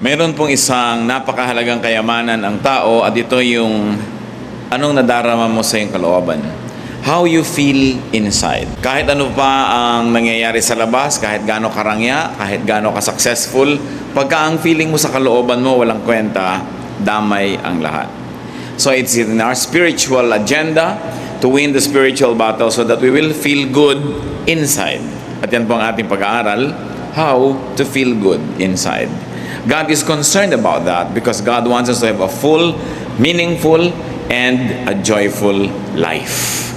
Meron pong isang napakahalagang kayamanan ang tao at ito yung anong nadarama mo sa iyong kalooban. How you feel inside. Kahit ano pa ang nangyayari sa labas, kahit gaano karangya, kahit gaano ka-successful, pagka ang feeling mo sa kalooban mo walang kwenta, damay ang lahat. So it's in our spiritual agenda to win the spiritual battle so that we will feel good inside. At yan po ang ating pag-aaral, how to feel good inside. God is concerned about that because God wants us to have a full, meaningful, and a joyful life.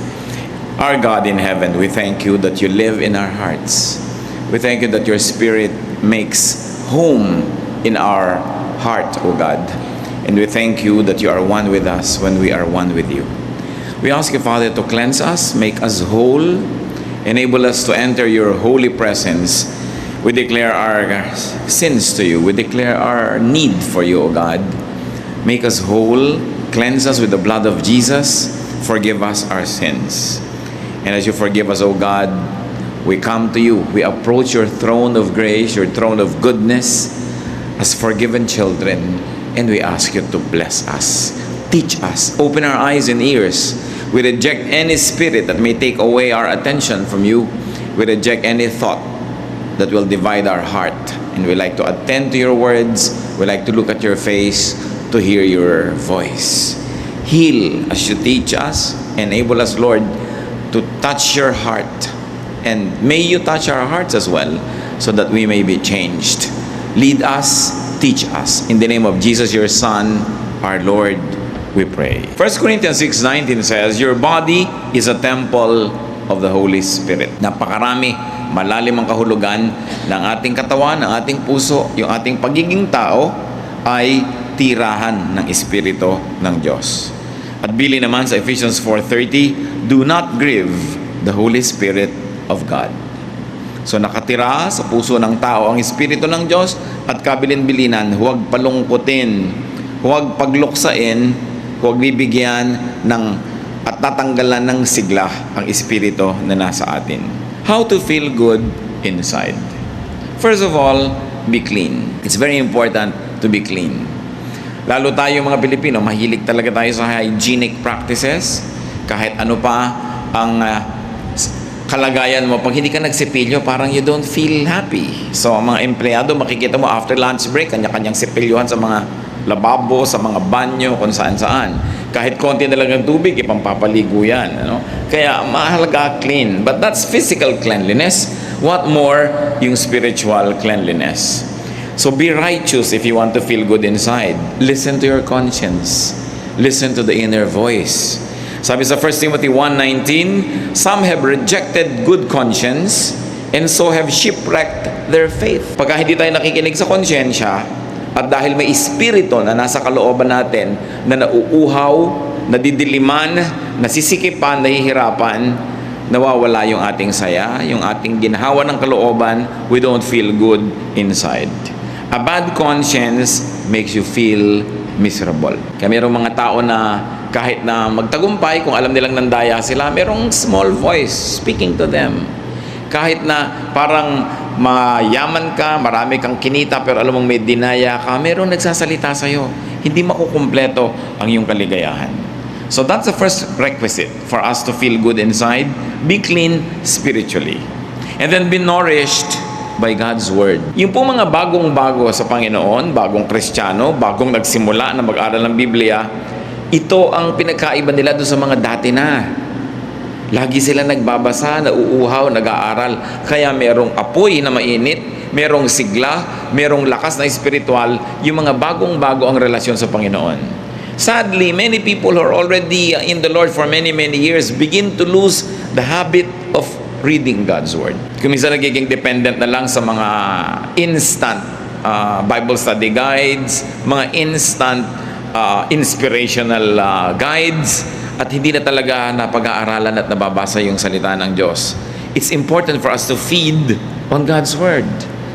Our God in heaven, we thank you that you live in our hearts. We thank you that your Spirit makes home in our heart, O God. And we thank you that you are one with us when we are one with you. We ask you, Father, to cleanse us, make us whole, enable us to enter your holy presence. We declare our sins to you. We declare our need for you, O God. Make us whole. Cleanse us with the blood of Jesus. Forgive us our sins. And as you forgive us, O God, we come to you. We approach your throne of grace, your throne of goodness, as forgiven children. And we ask you to bless us. Teach us. Open our eyes and ears. We reject any spirit that may take away our attention from you. We reject any thought that will divide our heart. And we like to attend to your words. We like to look at your face to hear your voice. Heal as you teach us. Enable us, Lord, to touch your heart. And may you touch our hearts as well so that we may be changed. Lead us, teach us. In the name of Jesus, your Son, our Lord, we pray. 1 Corinthians 6:19 says, your body is a temple of the Holy Spirit. Napakarami, malalim ang kahulugan ng ating katawan, ng ating puso, yung ating pagiging tao ay tirahan ng Espiritu ng Diyos. At bili naman sa Ephesians 4:30, do not grieve the Holy Spirit of God. So nakatira sa puso ng tao ang Espiritu ng Diyos at kabilin-bilinan, huwag palungkutin, huwag pagluksain, huwag bibigyan ng at tatanggalan ng sigla ang Espiritu na nasa atin. How to feel good inside. First of all, be clean. It's very important to be clean. Lalo tayo mga Pilipino, mahilig talaga tayo sa hygienic practices. Kahit ano pa ang kalagayan mo, pag hindi ka nagsipilyo, parang you don't feel happy. So, ang mga empleyado, makikita mo after lunch break, kanya-kanyang sipilyohan sa mga lababo, sa mga banyo, kung saan-saan. Kahit konti na lang ng tubig, ipampapaligo yan. Ano? Kaya mahalaga clean. But that's physical cleanliness. What more yung spiritual cleanliness? So be righteous if you want to feel good inside. Listen to your conscience. Listen to the inner voice. Sabi sa 1 Timothy 1:19, some have rejected good conscience and so have shipwrecked their faith. Pagka hindi tayo nakikinig sa konsyensya, at dahil may espiritu na nasa kalooban natin na nauuhaw, nadidiliman, nasisikipan, nahihirapan, nawawala yung ating saya, yung ating ginhawa ng kalooban, we don't feel good inside. A bad conscience makes you feel miserable. Kaya mayroong mga tao na kahit na magtagumpay, kung alam nilang nandaya sila, mayroong small voice speaking to them. Kahit na parang mayaman ka, marami kang kinita, pero alam mong may dinaya ka, mayroong nagsasalita sa'yo. Hindi makukumpleto ang iyong kaligayahan. So that's the first requisite for us to feel good inside. Be clean spiritually. And then be nourished by God's Word. Yung po mga bagong-bago sa Panginoon, bagong Kristiyano, bagong nagsimula na mag-aral ng Biblia, ito ang pinagkaiba nila doon sa mga dati na. Lagi sila nagbabasa, nauuhaw, nag-aaral. Kaya merong apoy na mainit, merong sigla, merong lakas na espiritual, yung mga bagong-bago ang relasyon sa Panginoon. Sadly, many people who are already in the Lord for many, many years begin to lose the habit of reading God's Word. Kung minsan nagiging dependent na lang sa mga instant Bible study guides, mga instant inspirational guides, at hindi na talaga napag-aaralan at nababasa yung salita ng Diyos. It's important for us to feed on God's Word.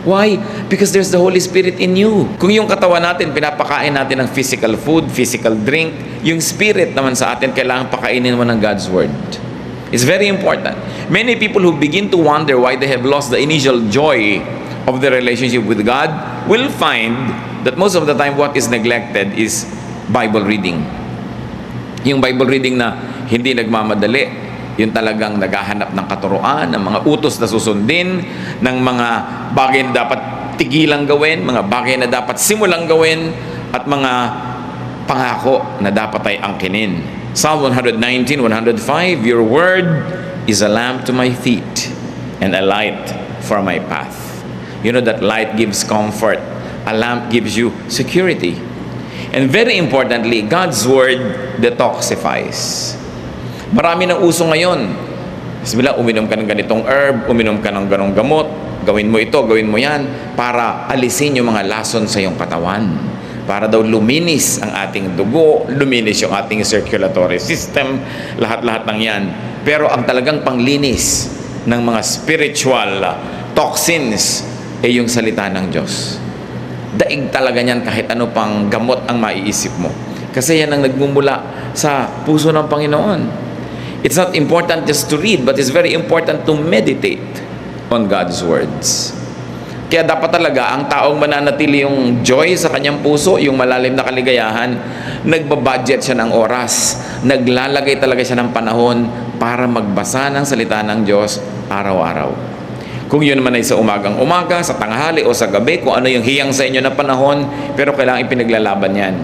Why? Because there's the Holy Spirit in you. Kung yung katawan natin, pinapakain natin ng physical food, physical drink, yung Spirit naman sa atin, kailangan pakainin mo ng God's Word. It's very important. Many people who begin to wonder why they have lost the initial joy of the relationship with God will find that most of the time what is neglected is Bible reading. Yung Bible reading na hindi nagmamadali, yung talagang naghahanap ng katuruan, ng mga utos na susundin, ng mga bagay na dapat tigilang gawin, mga bagay na dapat simulang gawin, at mga pangako na dapat ay angkinin. Psalm 119, 105, your word is a lamp to my feet and a light for my path. You know that light gives comfort. A lamp gives you security. And very importantly, God's word detoxifies. Marami ng uso ngayon. Bismillah, uminom ka ng ganitong herb, uminom ka ng ganong gamot, gawin mo ito, gawin mo yan, para alisin yung mga lason sa iyong katawan. Para daw luminis ang ating dugo, luminis yung ating circulatory system, lahat-lahat ng yan. Pero ang talagang panglinis ng mga spiritual toxins ay yung salita ng Diyos. Daig talaga niyan kahit ano pang gamot ang maiisip mo. Kasi yan ang nagmumula sa puso ng Panginoon. It's not important just to read, but it's very important to meditate on God's words. Kaya dapat talaga ang taong mananatili yung joy sa kanyang puso, yung malalim na kaligayahan, nagbabudget siya ng oras, naglalagay talaga siya ng panahon para magbasa ng salita ng Diyos araw-araw. Kung yun man ay sa umagang-umaga, sa tanghali o sa gabi, kung ano yung hiyang sa inyo na panahon, pero kailangan ipinaglalaban yan.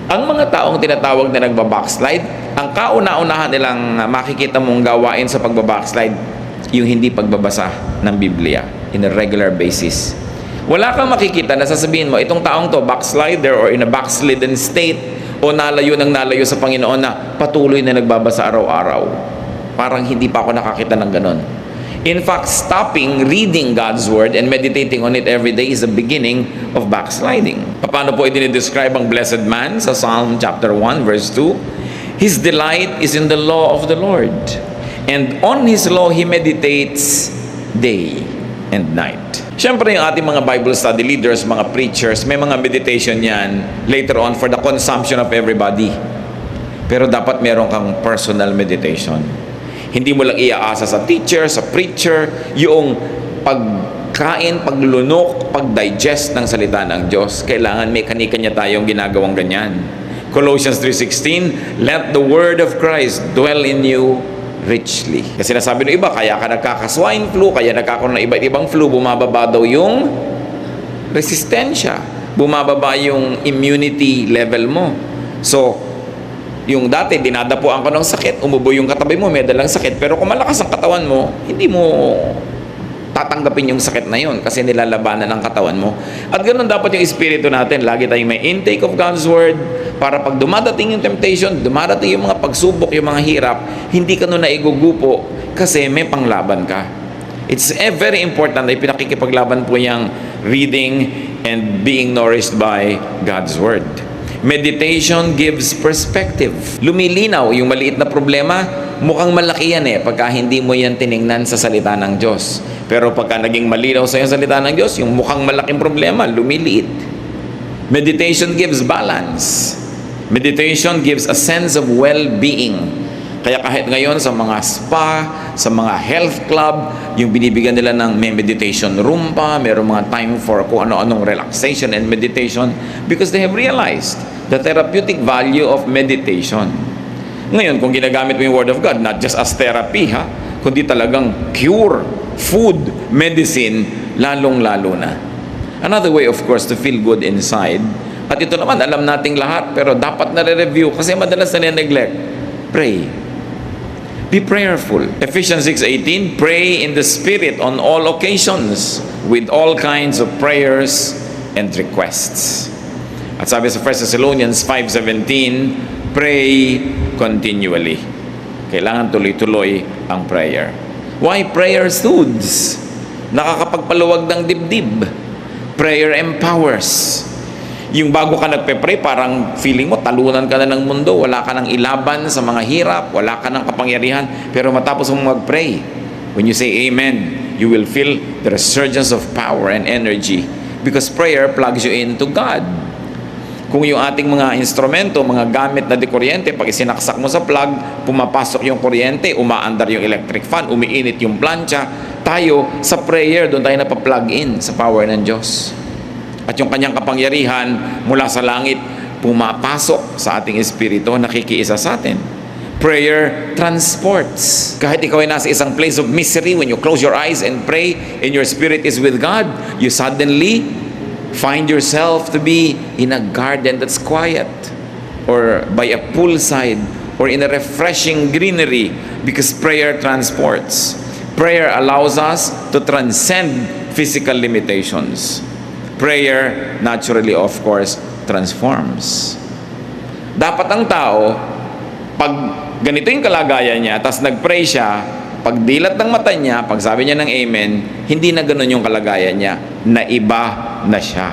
Ang mga taong tinatawag na nagbabackslide, ang kauna-unahan nilang makikita mong gawain sa pagbabackslide, yung hindi pagbabasa ng Biblia in a regular basis. Wala kang makikita na sasabihin mo, itong taong to, backslider or in a backslidden state, o nalayo sa Panginoon na patuloy na nagbabasa araw-araw. Parang hindi pa ako nakakita ng ganon. In fact, stopping reading God's Word and meditating on it every day is the beginning of backsliding. Paano po i-describe ang blessed man sa Psalm chapter 1 verse 2? His delight is in the law of the Lord, and on His law He meditates day and night. Siyempre yung ating mga Bible study leaders, mga preachers, may mga meditation yan later on for the consumption of everybody. Pero dapat meron kang personal meditation. Hindi mo lang iaasa sa teacher, sa preacher, yung pagkain, paglunok, pag-digest ng salita ng Diyos. Kailangan may kanya-kanya tayong ginagawang ganyan. Colossians 3:16, let the word of Christ dwell in you richly. Kasi nasabi ng iba, kaya ka nagkaka-swine flu, kaya nagkakaroon ng iba't ibang flu, bumababa daw yung resistensya. Bumababa yung immunity level mo. So, yung dati, dinadapuan ko ng sakit, umubo yung katabi mo, may dalang sakit. Pero kung malakas ang katawan mo, hindi mo tatanggapin yung sakit na yun kasi nilalabanan ng katawan mo. At ganoon dapat yung espiritu natin. Lagi tayong may intake of God's Word para pag dumadating yung temptation, dumadating yung mga pagsubok, yung mga hirap, hindi ka nun naigugupo kasi may panglaban ka. It's very important na pinakikipaglaban po yung reading and being nourished by God's Word. Meditation gives perspective. Lumilinaw yung maliit na problema, mukhang malaki yan pagka hindi mo yan tiningnan sa salita ng Diyos. Pero pagka naging malinaw sa yung salita ng Diyos, yung mukhang malaking problema, lumiliit. Meditation gives balance. Meditation gives a sense of well-being. Kaya kahit ngayon sa mga spa, sa mga health club, yung binibigyan nila ng may meditation room pa, mayroong mga time for kung ano-anong relaxation and meditation because they have realized the therapeutic value of meditation. Ngayon, kung ginagamit mo yung Word of God, not just as therapy, kundi talagang cure, food, medicine, lalong-lalo na. Another way, of course, to feel good inside, at ito naman, alam nating lahat, pero dapat na-review kasi madalas na neglect. Pray. Be prayerful. Ephesians 6:18, pray in the Spirit on all occasions with all kinds of prayers and requests. At sabi sa 1 Thessalonians 5:17, pray continually. Kailangan tuloy-tuloy ang prayer. Why prayer soothes? Nakakapagpaluwag ng dibdib. Prayer empowers. Yung bago ka nagpe-pray, parang feeling mo, talunan ka na ng mundo, wala ka ng ilaban sa mga hirap, wala ka ng kapangyarihan, pero matapos mong mag-pray, when you say amen, you will feel the resurgence of power and energy because prayer plugs you into God. Kung yung ating mga instrumento, mga gamit na di kuryente, pag isinaksak mo sa plug, pumapasok yung kuryente, umaandar yung electric fan, umiinit yung plancha, tayo sa prayer, doon tayo napaplug in sa power ng Diyos. At yung kanyang kapangyarihan mula sa langit, pumapasok sa ating espiritu, nakikiisa sa atin. Prayer transports. Kahit ikaw ay nasa isang place of misery, when you close your eyes and pray and your spirit is with God, you suddenly find yourself to be in a garden that's quiet, or by a poolside, or in a refreshing greenery, because prayer transports. Prayer allows us to transcend physical limitations. Prayer, naturally, of course, transforms. Dapat ang tao, pag ganito yung kalagayan niya, tas nag-pray siya, pag dilat ng mata niya, pag sabi niya ng amen, hindi na ganun yung kalagayan niya, naiba na siya.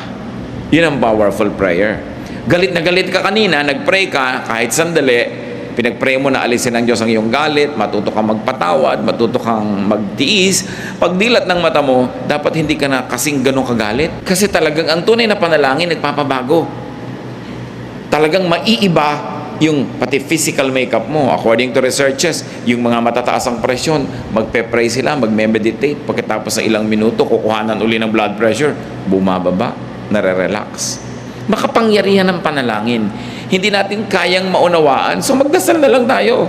Yun ang powerful prayer. Galit na galit ka kanina, nag-pray ka, kahit sandali, pinag-pray mo na alisin ng Diyos ang iyong galit, matuto kang magpatawad, matuto kang magtiis. Pag dilat ng mata mo, dapat hindi ka na kasing ganun kagalit. Kasi talagang ang tunay na panalangin, nagpapabago. Talagang maiiba yung pati physical makeup mo. According to researches, yung mga matataas ang presyon, magpe-pray sila, magme-meditate. Pagkatapos ng ilang minuto, kukuhanan uli ng blood pressure, bumababa, nare-relax. Makapangyarihan ng panalangin. Hindi natin kayang maunawaan, so magdasal na lang tayo.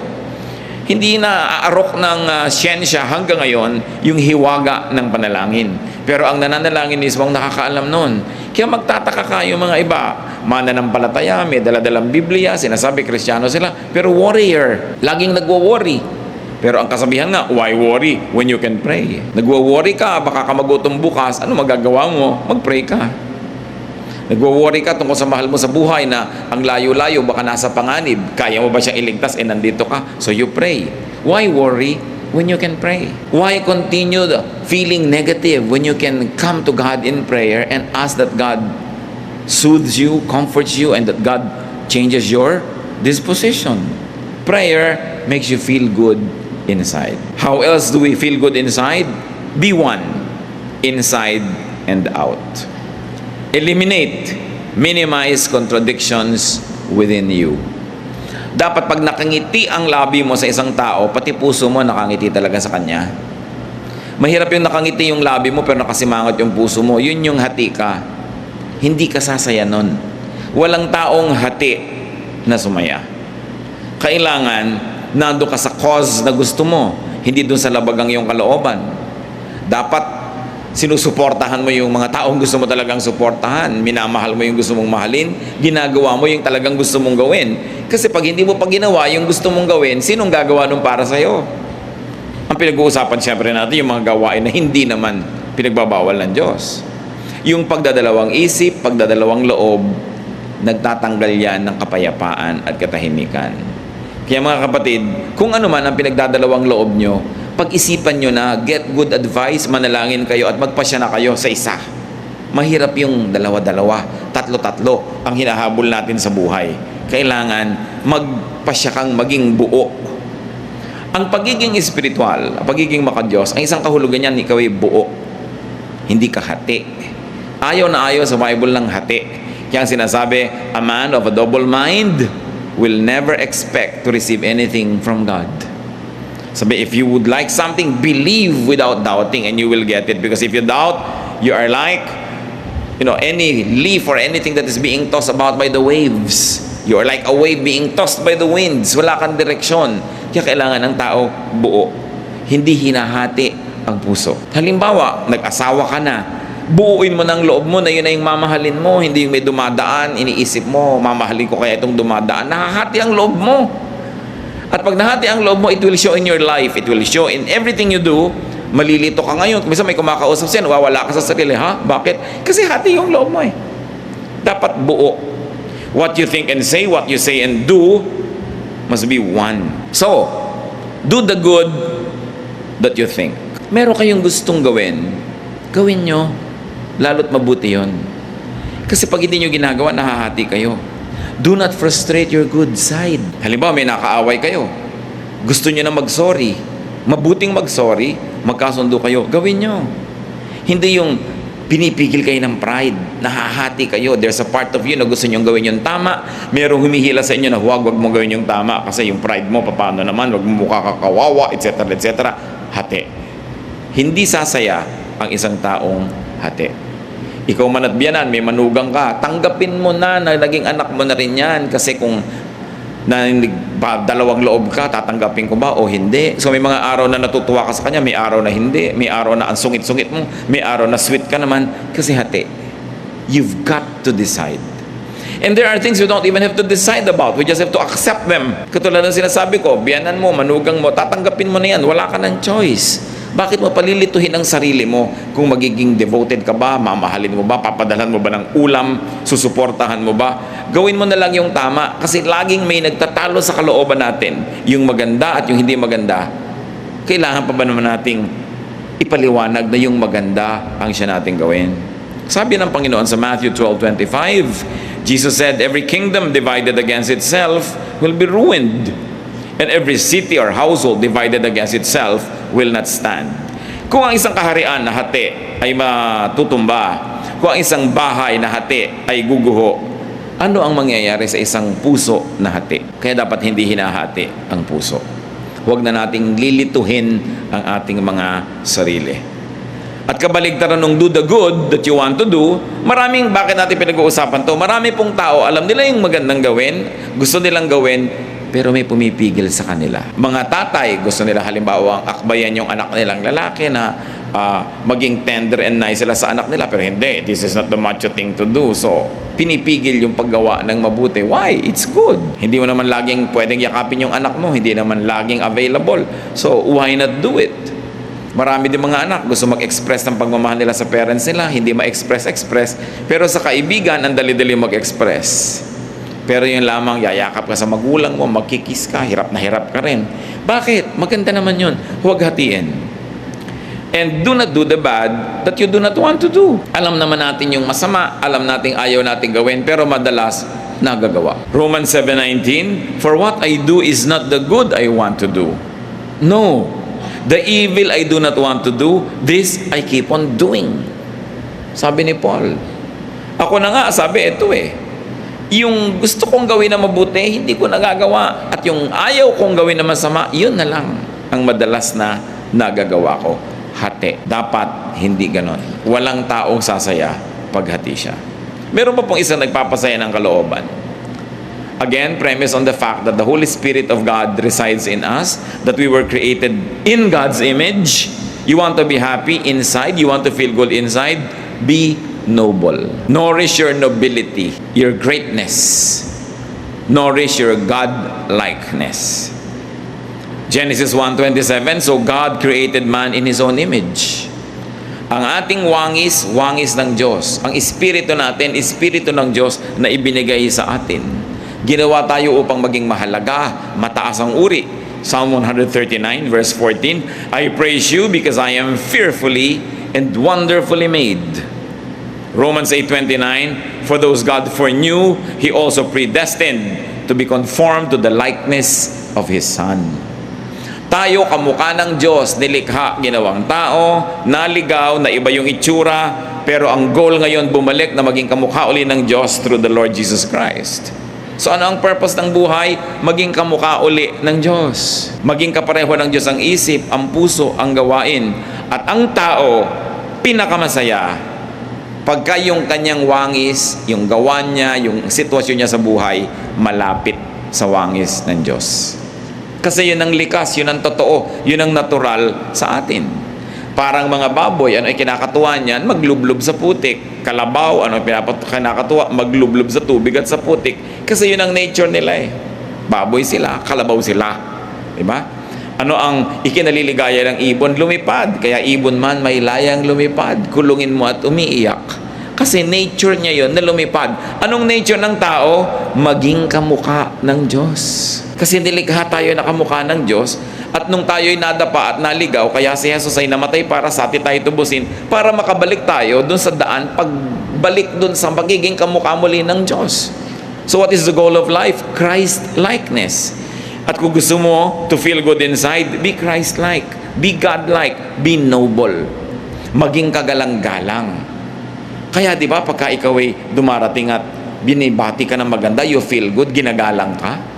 Hindi na aarok ng siyensya hanggang ngayon yung hiwaga ng panalangin. Pero ang nananalangin mismo ang nakakaalam nun. Kaya magtataka ka yung mga iba, mananampalataya, may daladalang Biblia, sinasabi Kristiyano sila, pero warrior, laging nagwo-worry. Pero ang kasabihan nga, why worry when you can pray? Nagwo-worry ka, baka ka magutom bukas, ano magagawa mo? Mag-pray ka. Nagwo-worry ka tungkol sa mahal mo sa buhay na ang layo-layo, baka nasa panganib. Kaya mo ba siyang iligtas? Nandito ka. So you pray. Why worry when you can pray? Why continue feeling negative when you can come to God in prayer and ask that God soothes you, comforts you, and that God changes your disposition? Prayer makes you feel good inside. How else do we feel good inside? Be one, inside and out. Eliminate, minimize contradictions within you. Dapat pag nakangiti ang labi mo sa isang tao, pati puso mo nakangiti talaga sa kanya. Mahirap yung nakangiti yung labi mo pero nakasimangot yung puso mo. Yun yung hati ka. Hindi ka sasaya nun. Walang taong hati na sumaya. Kailangan nando ka sa cause na gusto mo, hindi dun sa labagang yung kalooban. Dapat sinusuportahan mo yung mga taong gusto mo talagang suportahan. Minamahal mo yung gusto mong mahalin. Ginagawa mo yung talagang gusto mong gawin. Kasi pag hindi mo pa ginawa yung gusto mong gawin, sinong gagawa nun para sa'yo? Ang pinag-uusapan siyempre natin yung mga gawain na hindi naman pinagbabawal ng Diyos. Yung pagdadalawang isip, pagdadalawang loob, nagtatanggal yan ng kapayapaan at katahimikan. Kaya mga kapatid, kung ano man ang pinagdadalawang loob nyo, pag-isipan nyo na, get good advice, manalangin kayo at magpasya na kayo sa isa. Mahirap yung dalawa-dalawa, tatlo-tatlo ang hinahabol natin sa buhay. Kailangan magpasya kang maging buo. Ang pagiging espiritual, ang pagiging makadiyos, ang isang kahulugan niyan, ikaw ay buo. Hindi ka hati. Ayaw na ayaw sa Bible ng hati. Kaya ang sinasabi, a man of a double mind will never expect to receive anything from God. Sabi, if you would like something, believe without doubting and you will get it. Because if you doubt, you are like, any leaf or anything that is being tossed about by the waves. You are like a wave being tossed by the winds. Wala kang direksyon. Kaya kailangan ng tao buo. Hindi hinahati ang puso. Halimbawa, nag-asawa ka na. Buuin mo ng loob mo na yun ay yung mamahalin mo. Hindi yung may dumadaan, iniisip mo, mamahalin ko kaya itong dumadaan. Nahahati ang loob mo. At pag nahati ang loob mo, it will show in your life. It will show in everything you do. Malilito ka ngayon. Minsan may kumakausap siya, wawala ka sa sarili. Ha? Bakit? Kasi hati yung loob mo eh. Dapat buo. What you think and say, what you say and do, must be one. So, do the good that you think. Meron kayong gustong gawin, gawin nyo. Lalo't mabuti yun. Kasi pag hindi nyo ginagawa, nahahati kayo. Do not frustrate your good side. Halimbawa, may nakaaway kayo. Gusto nyo na mag-sorry. Mabuting mag-sorry, magkasundo kayo. Gawin nyo. Hindi yung pinipigil kayo ng pride. Nahahati kayo. There's a part of you na gusto nyo gawin yung tama. Merong humihila sa inyo na huwag mo gawin yung tama kasi yung pride mo, paano naman, huwag mo mukha kakawawa, etc. etc. Hati. Hindi sasaya ang isang taong hati. Ikaw man at biyanan, may manugang ka, tanggapin mo na naging anak mo na rin yan. Kasi kung dalawang loob ka, tatanggapin ko ba o hindi? So may mga araw na natutuwa ka sa kanya, may araw na hindi, may araw na ang sungit-sungit mo, may araw na sweet ka naman, kasi hati. You've got to decide. And there are things you don't even have to decide about. We just have to accept them. Katulad ng sinasabi ko, biyanan mo, manugang mo, tatanggapin mo na yan. Wala ka ng choice. Bakit mo palilituhin ang sarili mo kung magiging devoted ka ba, mamahalin mo ba, papadalhan mo ba ng ulam, susuportahan mo ba? Gawin mo na lang yung tama kasi laging may nagtatalo sa kalooban natin. Yung maganda at yung hindi maganda. Kailangan pa ba naman nating ipaliwanag na yung maganda ang siya nating gawin? Sabi ng Panginoon sa Matthew 12:25, Jesus said, every kingdom divided against itself will be ruined. And every city or household divided against itself will not stand. Kung ang isang kaharian na hati ay matutumba, kung ang isang bahay na hati ay guguho, ano ang mangyayari sa isang puso na hati? Kaya dapat hindi hinahati ang puso. Huwag na nating lilituhin ang ating mga sarili. At kabaligtaran ng do the good that you want to do, bakit natin pinag-uusapan to? Marami pong tao, alam nila yung magandang gawin, gusto nilang gawin, pero may pumipigil sa kanila. Mga tatay, gusto nila halimbawa akbayan yung anak nilang lalaki na maging tender and nice sila sa anak nila, pero hindi, this is not the macho thing to do. So, pinipigil yung paggawa ng mabuti. Why? It's good. Hindi mo naman laging pwedeng yakapin yung anak mo, hindi naman laging available. So, why not do it? Marami din mga anak gusto mag-express ng pagmamahal nila sa parents nila, hindi ma-express, pero sa kaibigan, ang dali-dali mag-express. Pero yun lamang, yayakap ka sa magulang mo, magkikis ka, hirap na hirap ka rin. Bakit? Maganda naman yun. Huwag hatiin. And do not do the bad that you do not want to do. Alam naman natin yung masama, alam natin ayaw natin gawin, pero madalas nagagawa. Romans 7:19, for what I do is not the good I want to do. No. The evil I do not want to do, this I keep on doing. Sabi ni Paul. Ako na nga, sabi, ito yung gusto kong gawin na mabuti, hindi ko nagagawa. At yung ayaw kong gawin na masama, yun na lang ang madalas na nagagawa ko. Hati. Dapat hindi ganon. Walang taong sasaya pag hati siya. Meron pa pong isang nagpapasaya ng kalooban. Again, premise on the fact that the Holy Spirit of God resides in us, that we were created in God's image. You want to be happy inside, you want to feel good inside, be noble. Nourish your nobility, your greatness. Nourish your God-likeness. Genesis 1:27, so God created man in His own image. Ang ating wangis, wangis ng Diyos. Ang espiritu natin, espiritu ng Diyos na ibinigay sa atin. Ginawa tayo upang maging mahalaga, mataas ang uri. Psalm 139 verse 14, I praise you because I am fearfully and wonderfully made. Romans 8:29, for those God foreknew, He also predestined to be conformed to the likeness of His Son. Tayo kamukha ng Diyos, nilikha, ginawang tao, naligaw, na iba yung itsura, pero ang goal ngayon bumalik na maging kamukha uli ng Diyos through the Lord Jesus Christ. So ano ang purpose ng buhay? Maging kamukha uli ng Diyos. Maging kapareho ng Diyos ang isip, ang puso, ang gawain. At ang tao, pinakamasaya pagka yung kanyang wangis, yung gawa niya, yung sitwasyon niya sa buhay, malapit sa wangis ng Diyos. Kasi yun ang likas, yun ang totoo, yun ang natural sa atin. Parang mga baboy, ano ay kinakatuwa niyan? Maglublob sa putik. Kalabaw, ano ay kinakatuwa? Maglublob sa tubig at sa putik. Kasi yun ang nature nila Baboy sila, kalabaw sila. Diba? Ano ang ikinaliligaya ng ibon? Lumipad. Kaya ibon man may layang lumipad. Kulungin mo at umiiyak. Kasi nature niya yon na lumipad. Anong nature ng tao? Maging kamukha ng Diyos. Kasi nilikha tayo na kamukha ng Diyos. At nung tayo'y nadapa at naligaw, kaya si Jesus ay namatay para sa atin tayo tubusin, para makabalik tayo dun sa daan, pagbalik dun sa magiging kamukha muli ng Diyos. So what is the goal of life? Christ-likeness. At kung gusto mo to feel good inside, be Christ-like, be God-like, be noble. Maging kagalang-galang. Kaya di ba pagka ikaw ay dumarating at binibati ka ng maganda, you feel good, ginagalang ka.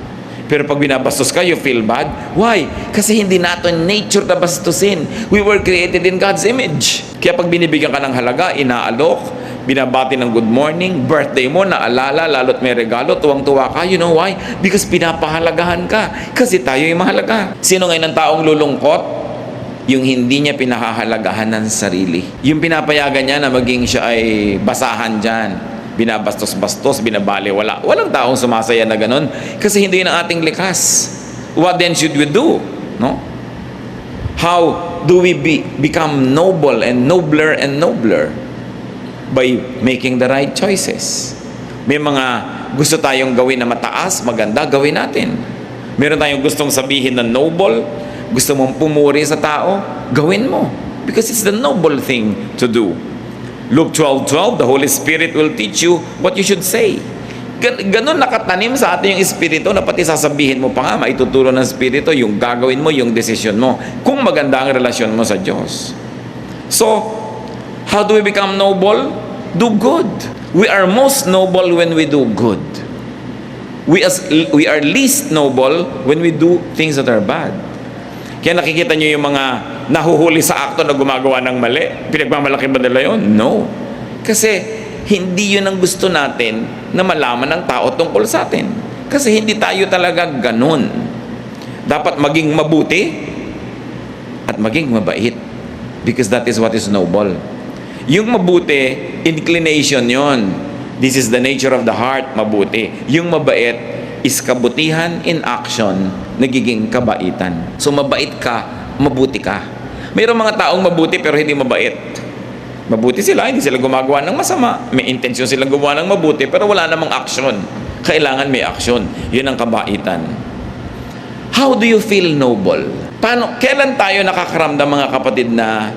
Pero pag binabastos ka, you feel bad. Why? Kasi hindi natin nature na bastusin. We were created in God's image. Kaya pag binibigyan ka ng halaga, inaalok, binabati ng good morning, birthday mo, naalala, lalo't may regalo, tuwang-tuwa ka. You know why? Because pinapahalagahan ka. Kasi tayo yung mahalaga. Sino ngayon ang taong lulungkot? Yung hindi niya pinahahalagahan ng sarili. Yung pinapayagan niya na maging siya ay basahan dyan. Binabastos-bastos, binabaliwala. Walang taong sumasaya na ganun. Kasi hindi yun ang ating likas. What then should we do? No? How do we become noble and nobler and nobler? By making the right choices. May mga gusto tayong gawin na mataas, maganda, gawin natin. Meron tayong gustong sabihin na noble, gusto mong pumuri sa tao, gawin mo. Because it's the noble thing to do. Luke 12:12, the Holy Spirit will teach you what you should say. Ganon nakatanim sa atin yung Espiritu na pati sasabihin mo pa nga, maituturo ng Espiritu yung gagawin mo, yung desisyon mo, kung maganda ang relasyon mo sa Diyos. So, how do we become noble? Do good. We are most noble when we do good. We are least noble when we do things that are bad. Kaya nakikita nyo yung mga nahuhuli sa akto na gumagawa ng mali. Pinagmamalaki ba nila yun? No. Kasi hindi yun ang gusto natin na malaman ng tao tungkol sa atin. Kasi hindi tayo talaga ganun. Dapat maging mabuti at maging mabait. Because that is what is noble. Yung mabuti, inclination yon. This is the nature of the heart, mabuti. Yung mabait is kabutihan in action, nagiging kabaitan. So mabait ka, mabuti ka. Mayroong mga taong mabuti pero hindi mabait. Mabuti sila, hindi sila gumagawa ng masama. May intensyon silang gumawa ng mabuti pero wala namang action. Kailangan may action. Yun ang kabaitan. How do you feel noble? Kailan tayo nakakaramdam, mga kapatid, na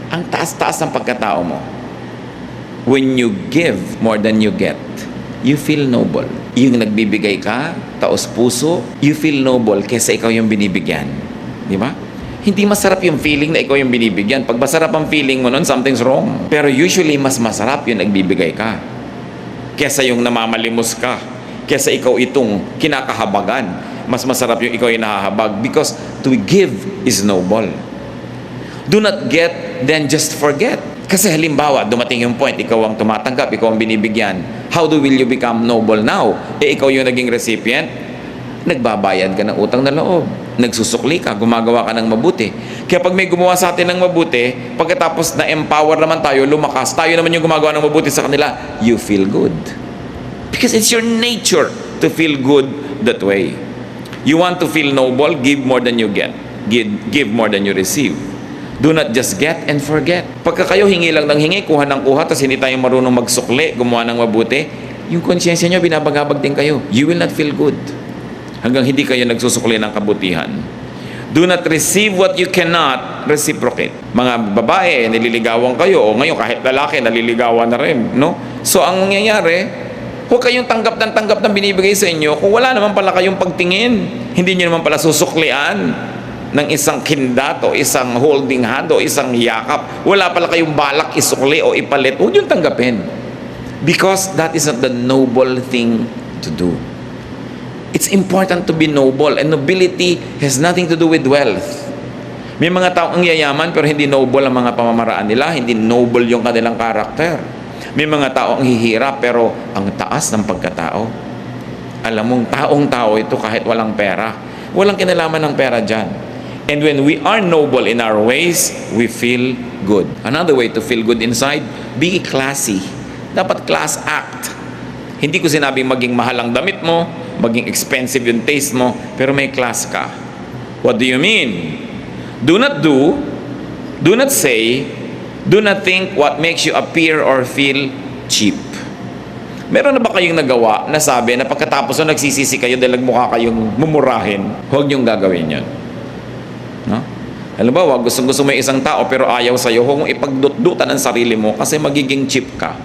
ang taas-taas ng pagkatao mo? When you give more than you get, you feel noble. Yung nagbibigay ka, taos puso, you feel noble kesa ikaw yung binibigyan. Di ba? Hindi masarap yung feeling na ikaw yung binibigyan. Pag masarap ang feeling mo nun, something's wrong. Pero usually, mas masarap yung nagbibigay ka kesa yung namamalimos ka, kesa ikaw itong kinakahabagan. Mas masarap yung ikaw yung nahahabag because to give is noble. Do not get, then just forget. Kasi halimbawa, dumating yung point, ikaw ang tumatanggap, ikaw ang binibigyan. How will you become noble now? Ikaw yung naging recipient, nagbabayad ka ng utang na loob. Nagsusukli ka, gumagawa ka ng mabuti. Kaya pag may gumawa sa atin ng mabuti, pagkatapos na-empower naman tayo, lumakas, tayo naman yung gumagawa ng mabuti sa kanila, you feel good. Because it's your nature to feel good that way. You want to feel noble, give more than you get. Give more than you receive. Do not just get and forget. Pagka kayo hingi lang ng hingi, kuha ng kuha, tapos hindi tayo marunong magsukli, gumawa ng mabuti, yung konsyensya nyo, binabagabag din kayo. You will not feel good. Hanggang hindi kayo nagsusukli ng kabutihan. Do not receive what you cannot reciprocate. Mga babae, nililigawan kayo, o ngayon kahit lalaki, naliligawan na rin. No? So, ang mangyayari, huwag kayong tanggap ng binibigay sa inyo kung wala naman pala kayong pagtingin. Hindi nyo naman pala susuklian ng isang kindat o isang holding hand o isang yakap. Wala pala kayong balak isukli o ipalit. Huwag yung tanggapin. Because that is not the noble thing to do. It's important to be noble, and nobility has nothing to do with wealth. May mga taong ang yayaman pero hindi noble ang mga pamamaraan nila, hindi noble yung kanilang karakter. May mga taong hihirap pero ang taas ng pagkatao. Alam mong taong-tao ito kahit walang pera. Walang kinalaman ng pera dyan. And when we are noble in our ways, we feel good. Another way to feel good inside, be classy. Dapat class act. Hindi ko sinabing maging mahal ang damit mo, maging expensive yung taste mo, pero may class ka. What do you mean? Do not do, do not say, do not think what makes you appear or feel cheap. Meron na ba kayong nagawa na sabi na pagkatapos na nagsisisi kayo dahil nagmukha kayong mumurahin, huwag niyong gagawin yun? No? Halimbawa, gusto mo isang tao pero ayaw sa'yo, huwag mong ipagdutdutan ang sarili mo kasi magiging cheap ka.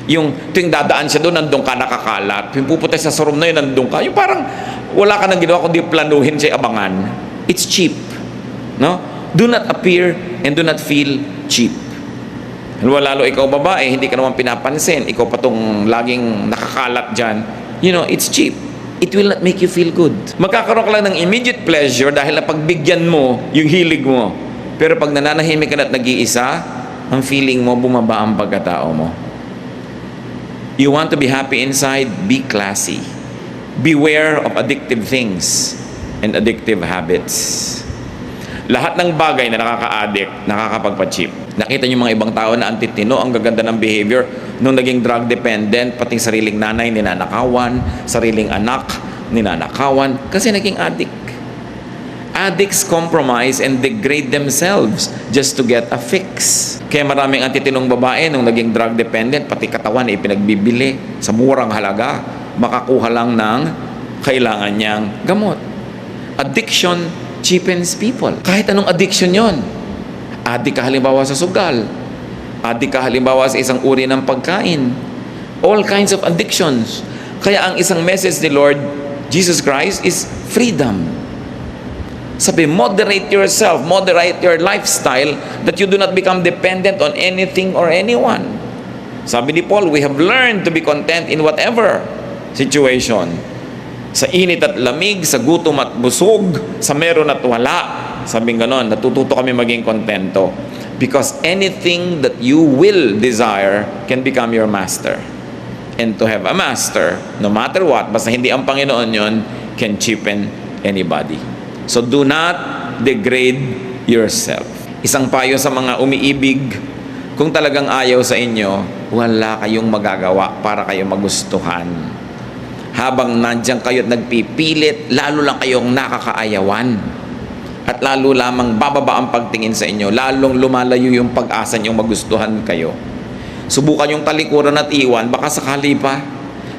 Yung tuwing dadaan siya doon, nandun ka nakakalat. Yung pupunta sa room na yun, nandun ka. Yung parang wala ka nang ginawa kundi planuhin siya abangan. It's cheap. No? Do not appear and do not feel cheap. Lalo ikaw babae, hindi ka naman pinapansin. Ikaw pa tong laging nakakalat dyan. You know, it's cheap. It will not make you feel good. Magkakaroon ka lang ng immediate pleasure dahil napagbigyan mo yung hilig mo. Pero pag nananahimik ka na at nag-iisa, ang feeling mo, bumaba ang pagkatao mo. You want to be happy inside? Be classy. Beware of addictive things and addictive habits. Lahat ng bagay na nakaka-addict, nakakapagpa-cheap. Nakita niyo mga ibang tao na antitino, ang gaganda ng behavior nung naging drug dependent, pati sariling nanay ninanakawan, sariling anak ninanakawan, kasi naging addict. Addicts compromise and degrade themselves just to get a fix. Kaya maraming antitinong babae nung naging drug dependent, pati katawan ay pinagbibili sa murang halaga, makakuha lang ng kailangan niyang gamot. Addiction cheapens people. Kahit anong addiction yon. Addict ka halimbawa sa sugal. Addict ka halimbawa sa isang uri ng pagkain. All kinds of addictions. Kaya ang isang message ni Lord Jesus Christ is freedom. Sabi, moderate yourself, moderate your lifestyle that you do not become dependent on anything or anyone. Sabi ni Paul, we have learned to be content in whatever situation. Sa init at lamig, sa gutom at busog, sa meron at wala. Sabing ganon, natututo kami maging kontento. Because anything that you will desire can become your master. And to have a master, no matter what, basta hindi ang Panginoon yon, can cheapen anybody. So do not degrade yourself. Isang payo sa mga umiibig, kung talagang ayaw sa inyo, wala kayong magagawa para kayo magustuhan. Habang nandiyan kayo at nagpipilit, lalo lang kayong nakakaayawan. At lalo lamang bababa ang pagtingin sa inyo, lalong lumalayo yung pag-asa niyong magustuhan kayo. Subukan yung talikuran at iwan, baka sakali pa.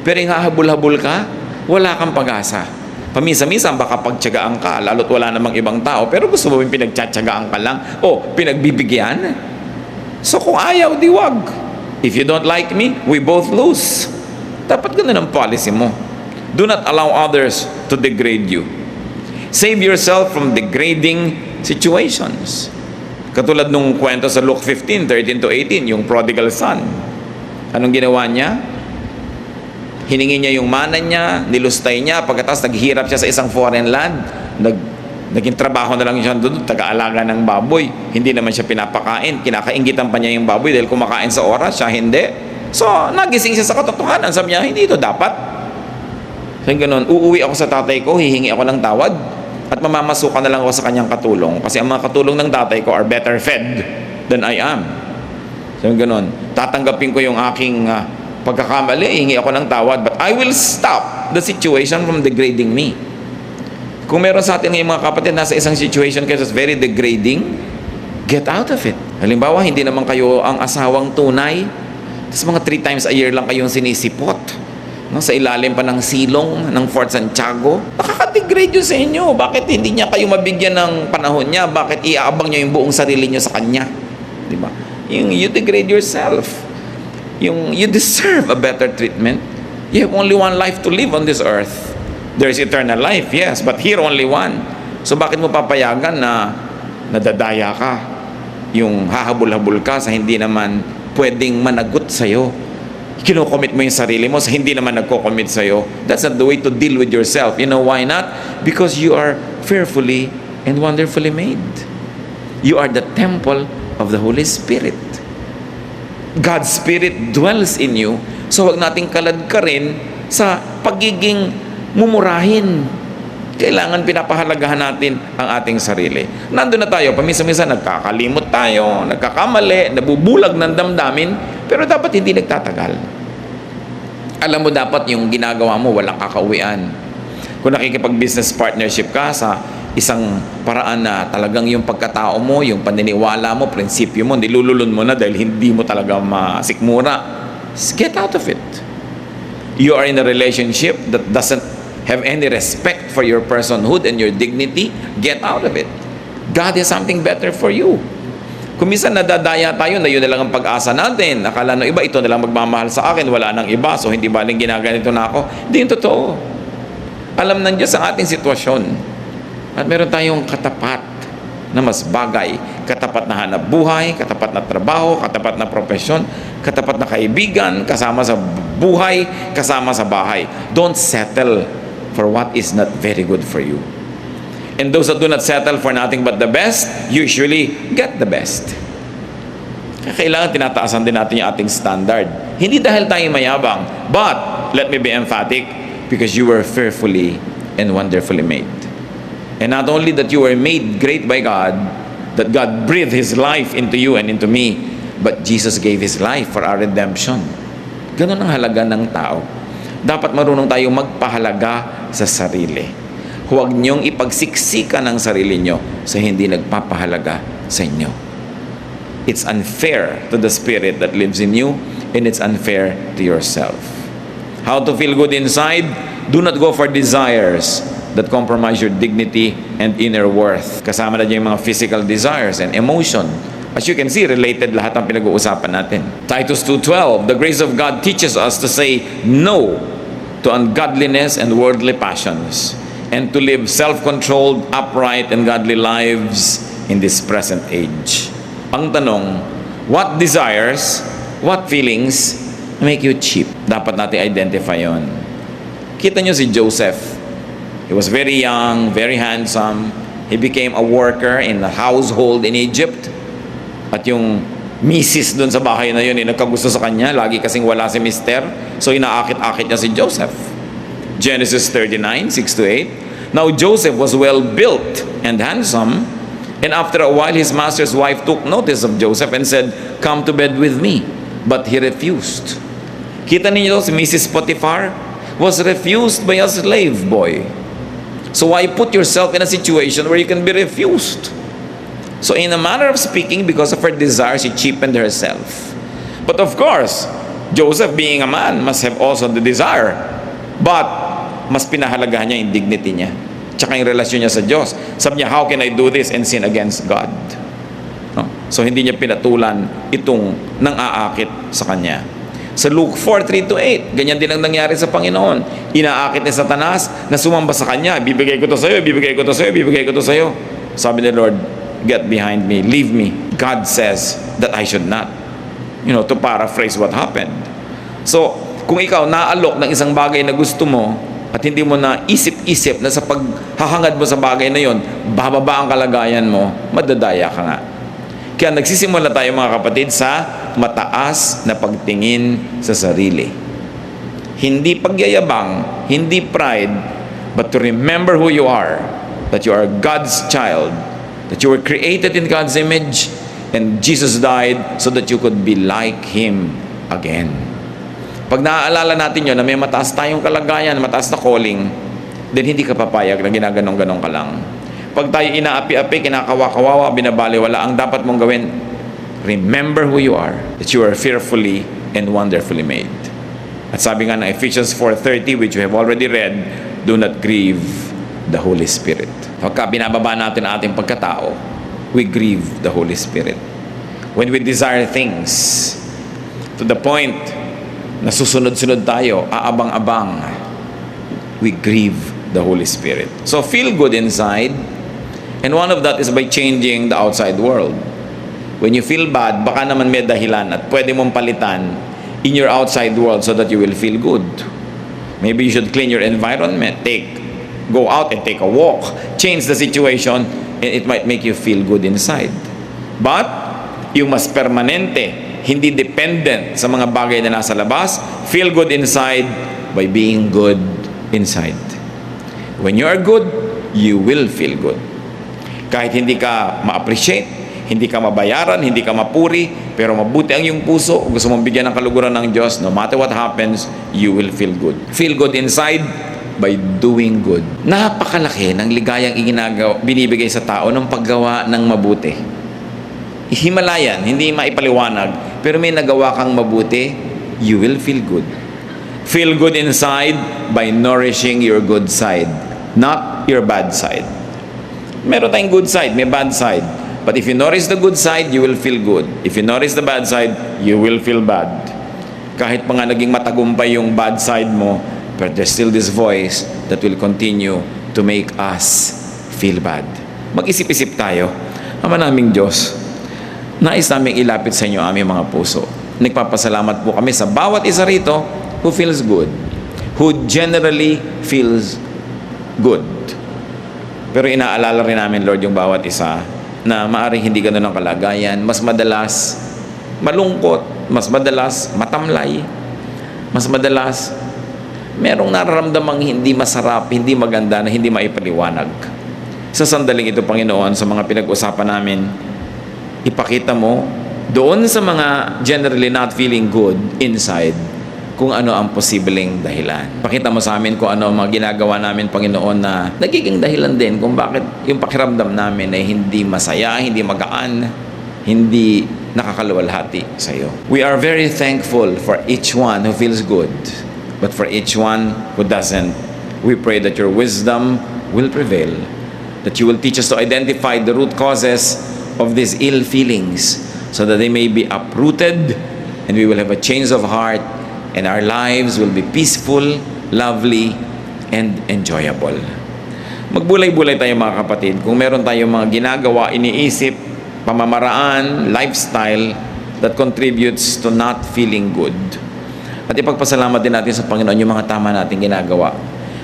Pero yung hahabol-habol ka, wala kang pag-asa. Paminsan-minsan baka pagtiyagaan ka, lalo't wala namang ibang tao, pero gusto mo yung pinagtsatsagaan ka lang o pinagbibigyan? So kung ayaw, di wag. If you don't like me, we both lose. Dapat ganun ang policy mo. Do not allow others to degrade you. Save yourself from degrading situations. Katulad nung kwento sa Luke 15:13 to 18, yung prodigal son. Anong ginawa niya? Hiningi niya yung mana niya, nilustay niya, pagkatapos naghihirap siya sa isang foreign land, naging trabaho na lang siya doon, taga-alaga ng baboy. Hindi naman siya pinapakain, kinakaingitan pa niya yung baboy dahil kumakain sa oras, siya hindi. So, nagising siya sa katotohanan, sabi niya, hindi ito dapat. So, ganun, uuwi ako sa tatay ko, hihingi ako ng tawad, at mamamasukan na lang ako sa kanyang katulong. Kasi ang mga katulong ng tatay ko are better fed than I am. So, ganun, tatanggapin ko yung aking pagkakamali, hihingi ako ng tawad, but I will stop the situation from degrading me. Kung meron sa atin ngayong mga kapatid, nasa isang situation kayo that's very degrading, get out of it. Halimbawa, hindi naman kayo ang asawang tunay, tapos mga 3 times a year lang kayong sinisipot, no, sa ilalim pa ng silong ng Fort Santiago, nakaka-degrade yun sa inyo. Bakit hindi niya kayo mabigyan ng panahon niya? Bakit iaabang niyo yung buong sarili niyo sa kanya? Diba? You degrade yourself. You deserve a better treatment. You have only one life to live on this earth. There is eternal life, yes, but here only one. So bakit mo papayagan na nadadaya ka? Yung hahabol-habol ka sa hindi naman pwedeng managot sa'yo. Kinocommit mo yung sarili mo sa hindi naman nagko-commit sa'yo. That's not the way to deal with yourself. You know why not? Because you are fearfully and wonderfully made. You are the temple of the Holy Spirit. God's Spirit dwells in you. So wag nating kalad ka rin sa pagiging mumurahin. Kailangan pinapahalagahan natin ang ating sarili. Nandun na tayo, paminsan-minsan nagkakalimot tayo, nagkakamali, nabubulag ng damdamin, pero dapat hindi nagtatagal. Alam mo dapat yung ginagawa mo, walang kakauwian. Kung nakikipag-business partnership ka sa isang paraan na talagang yung pagkatao mo, yung paniniwala mo, prinsipyo mo, nilululun mo na dahil hindi mo talaga masikmura, get out of it. You are in a relationship that doesn't have any respect for your personhood and your dignity, get out of it. God has something better for you. Kung minsan nadadaya tayo na yun na lang ang pag-asa natin, akala ng iba, ito na lang magmamahal sa akin, wala nang iba, so hindi baling ginaganito na ako. Hindi yung totoo. Alam ng Diyos ang ating sitwasyon. At meron tayong katapat na mas bagay. Katapat na hanap buhay, katapat na trabaho, katapat na profesyon, katapat na kaibigan, kasama sa buhay, kasama sa bahay. Don't settle for what is not very good for you. And those that do not settle for nothing but the best, usually get the best. Kailangan tinataasan din natin yung ating standard. Hindi dahil tayo mayabang, but, let me be emphatic, because you were fearfully and wonderfully made. And not only that you were made great by God, that God breathed His life into you and into me, but Jesus gave His life for our redemption. Ganun ang halaga ng tao. Dapat marunong tayong magpahalaga sa sarili. Huwag niyong ipagsiksikan ang sarili niyo sa hindi nagpapahalaga sa inyo. It's unfair to the Spirit that lives in you, and it's unfair to yourself. How to feel good inside? Do not go for desires that compromise your dignity and inner worth. Kasama na dyan yung mga physical desires and emotion. As you can see, related lahat ang pinag-uusapan natin. Titus 2:12, the grace of God teaches us to say no to ungodliness and worldly passions, and to live self-controlled, upright, and godly lives in this present age. Ang tanong, what desires, what feelings make you cheap? Dapat natin identify yon. Kita nyo si Joseph. He was very young, very handsome. He became a worker in the household in Egypt. At yung misis doon sa bahay na yun, nagkagusto sa kanya. Lagi kasing wala si mister. So inaakit-akit niya si Joseph. Genesis 39, 6-8. Now Joseph was well built and handsome. And after a while, his master's wife took notice of Joseph and said, "Come to bed with me." But he refused. Kita ninyo, si Mrs. Potiphar was refused by a slave boy. So why put yourself in a situation where you can be refused? So in a manner of speaking, because of her desire, she cheapened herself. But of course, Joseph being a man must have also the desire. But mas pinahalagahan niya yung dignity niya. Tsaka yung relasyon niya sa Diyos. Sabi niya, how can I do this and sin against God? No? So hindi niya pinatulan itong nang-aakit sa kanya. Sa Luke 4:3-8, ganyan din ang nangyari sa Panginoon. Inaakit ni Satanas na sumamba sa kanya. Bibigay ko to sa iyo, bibigay ko to sa iyo, bibigay ko to sa iyo. Sabi ni Lord, get behind me, leave me. God says that I should not. To paraphrase what happened. So, kung ikaw naalok ng isang bagay na gusto mo, at hindi mo na isip-isip na sa paghahangad mo sa bagay na yon, bababa ang kalagayan mo, madadaya ka nga. Kaya nagsisimula tayo mga kapatid sa mataas na pagtingin sa sarili. Hindi pagyayabang, hindi pride, but to remember who you are, that you are God's child, that you were created in God's image, and Jesus died so that you could be like Him again. Pag naaalala natin yun na may mataas tayong kalagayan, mataas na calling, then hindi ka papayag na ginaganong-ganong ka lang. Pag tayo inaapi-api, kinakawa-kawawa, binabaliwala, ang dapat mong gawin, remember who you are, that you are fearfully and wonderfully made. At sabi nga ng Ephesians 4:30, which we have already read, do not grieve the Holy Spirit. Pagka binababa natin ang ating pagkatao, we grieve the Holy Spirit. When we desire things to the point na susunod-sunod tayo, aabang-abang, we grieve the Holy Spirit. So feel good inside, and one of that is by changing the outside world. When you feel bad, baka naman may dahilan at pwede mong palitan in your outside world so that you will feel good. Maybe you should clean your environment, go out and take a walk, change the situation, and it might make you feel good inside. But yung mas permanente, hindi dependent sa mga bagay na nasa labas, feel good inside by being good inside. When you are good, you will feel good. Kahit hindi ka ma-appreciate, hindi ka mabayaran, hindi ka mapuri, pero mabuti ang iyong puso, gusto mong bigyan ng kaluguran ng Diyos, no matter what happens, you will feel good. Feel good inside by doing good. Napakalaki ng ligayang binibigay sa tao ng paggawa ng mabuti. Himalayan, hindi maipaliwanag, pero may nagawa kang mabuti, you will feel good. Feel good inside by nourishing your good side, not your bad side. Meron tayong good side, may bad side. But if you nourish the good side, you will feel good. If you nourish the bad side, you will feel bad. Kahit pa nga naging matagumpay yung bad side mo, but there's still this voice that will continue to make us feel bad. Mag-isip-isip tayo. Ama naming Diyos, nais namin ilapit sa inyo aming mga puso. Nagpapasalamat po kami sa bawat isa rito who feels good, who generally feels good. Pero inaalala rin namin, Lord, yung bawat isa na maaaring hindi ganun ang kalagayan. Mas madalas, malungkot, mas madalas matamlay, mas madalas merong nararamdamang hindi masarap, hindi maganda, na hindi maipaliwanag. Sa sandaling ito, Panginoon, sa mga pinag-usapan namin, ipakita mo doon sa mga generally not feeling good inside, kung ano ang posibleng dahilan. Pakita mo sa amin kung ano ang mga ginagawa namin, Panginoon, na nagiging dahilan din kung bakit yung pakiramdam namin ay hindi masaya, hindi magaan, hindi nakakaluwalhati sa iyo. We are very thankful for each one who feels good, but for each one who doesn't, we pray that your wisdom will prevail, that you will teach us to identify the root causes of these ill feelings so that they may be uprooted and we will have a change of heart and our lives will be peaceful, lovely, and enjoyable. Magbulay-bulay tayo mga kapatid. Kung meron tayong mga ginagawa, iniisip, pamamaraan, lifestyle that contributes to not feeling good. At ipagpasalamat din natin sa Panginoon yung mga tama nating ginagawa.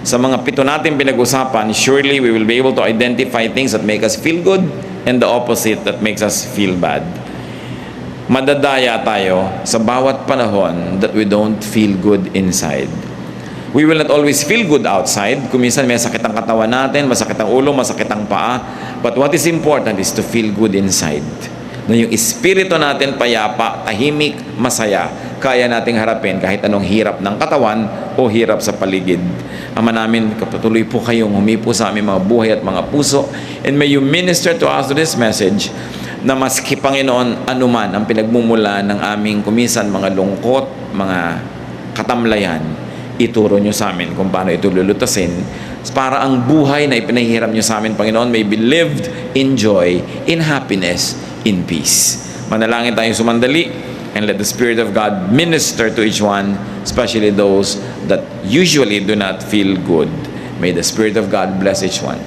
Sa mga 7 natin pinag-usapan, surely we will be able to identify things that make us feel good and the opposite that makes us feel bad. Madadaya tayo sa bawat panahon that we don't feel good inside. We will not always feel good outside. Kung minsan may sakit ang katawan natin, masakit ang ulo, masakit ang paa. But what is important is to feel good inside. Na yung espiritu natin payapa, tahimik, masaya, kaya nating harapin kahit anong hirap ng katawan o hirap sa paligid. Ama namin, kapatuloy po kayong humipo sa aming mga buhay at mga puso. And may you minister to us to this message na maski, Panginoon, anuman ang pinagmumula ng aming kumisan, mga lungkot, mga katamlayan, ituro nyo sa amin kung paano ito lulutasin para ang buhay na ipinahiram nyo sa amin, Panginoon, may be lived in joy, in happiness, in peace. Manalangin tayong sumandali and let the Spirit of God minister to each one, especially those that usually do not feel good. May the Spirit of God bless each one.